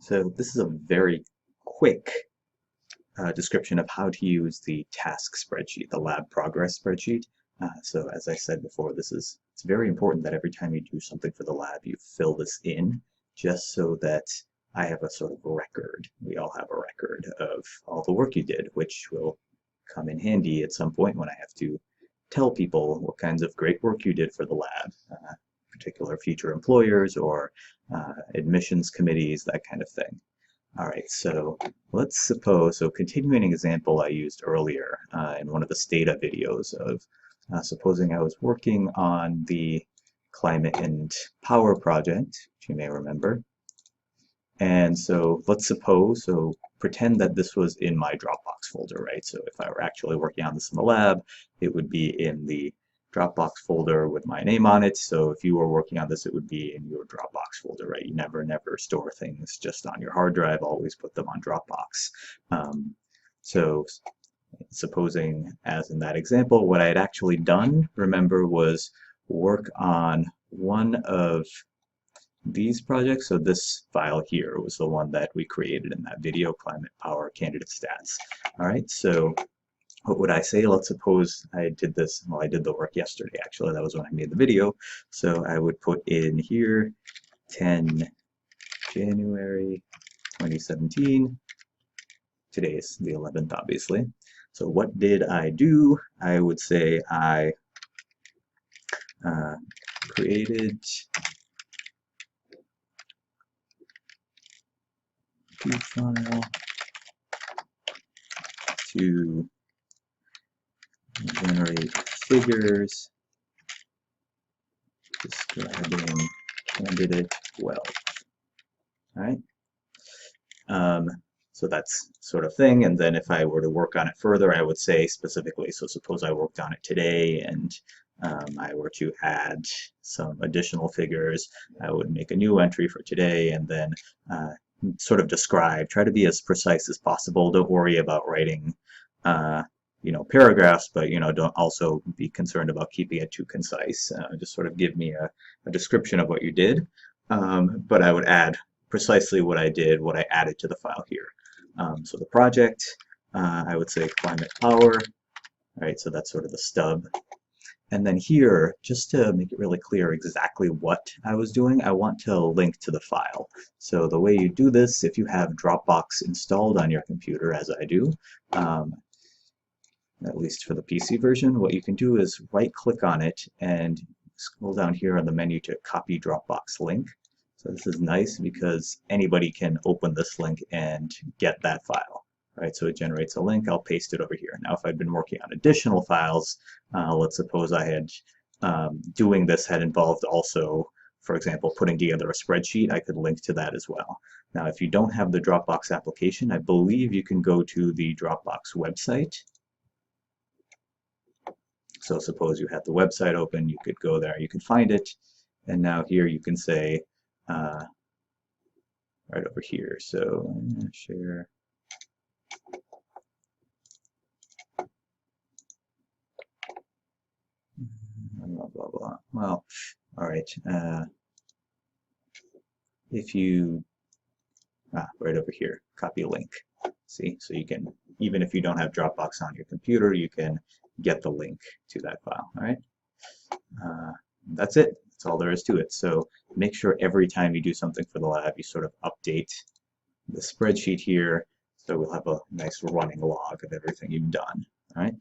So this is a very quick description of how to use the task spreadsheet, the lab progress spreadsheet. So as I said before, it's very important that every time you do something for the lab, you fill this in just so that I have a sort of record. We all have a record of all the work you did, which will come in handy at some point when I have to tell people what kinds of great work you did for the lab, particular future employers or admissions committees, that kind of thing. All right, so let's suppose, so continuing an example I used earlier in one of the Stata videos of supposing I was working on the climate and power project, which you may remember. And so let's suppose, so pretend that this was in my Dropbox folder, right? So if I were actually working on this in the lab, it would be in the Dropbox folder with my name on it. So if you were working on this, it would be in your Dropbox folder, right? You never store things just on your hard drive, always put them on Dropbox. So supposing, as in that example, what I had actually done, remember, was work on one of these projects. So this file here was the one that we created in that video, Climate Power Candidate Stats. All right, so what would I say? Let's suppose I did this, well, I did the work yesterday, actually. That was when I made the video. So I would put in here 10 January 2017. Today is the 11th, obviously. So what did I do? I would say I created a file to generate figures describing candidate wealth. All right. So that's sort of thing. And then if I were to work on it further, I would say specifically, so suppose I worked on it today and I were to add some additional figures, I would make a new entry for today and then sort of describe, try to be as precise as possible. Don't worry about writing paragraphs, but don't also be concerned about keeping it too concise. Just sort of give me a description of what you did, but I would add precisely what I did, what I added to the file here. So the project, I would say climate power, right? So that's sort of the stub. And then here, just to make it really clear exactly what I was doing, I want to link to the file. So the way you do this, if you have Dropbox installed on your computer, as I do, at least for the PC version, what you can do is right-click on it and scroll down here on the menu to copy Dropbox link. So this is nice because anybody can open this link and get that file. Right, so it generates a link, I'll paste it over here. Now if I'd been working on additional files, let's suppose I had, doing this had involved also, for example, putting together a spreadsheet, I could link to that as well. Now if you don't have the Dropbox application, I believe you can go to the Dropbox website. So suppose you had the website open, you could go there, you could find it, and now here you can say, right over here, so share. Blah, blah, blah. Well, all right. If you, right over here, copy a link. See, so you can, even if you don't have Dropbox on your computer, you can get the link to that file. All right. That's it. That's all there is to it. So make sure every time you do something for the lab, you sort of update the spreadsheet here. So we'll have a nice running log of everything you've done. All right.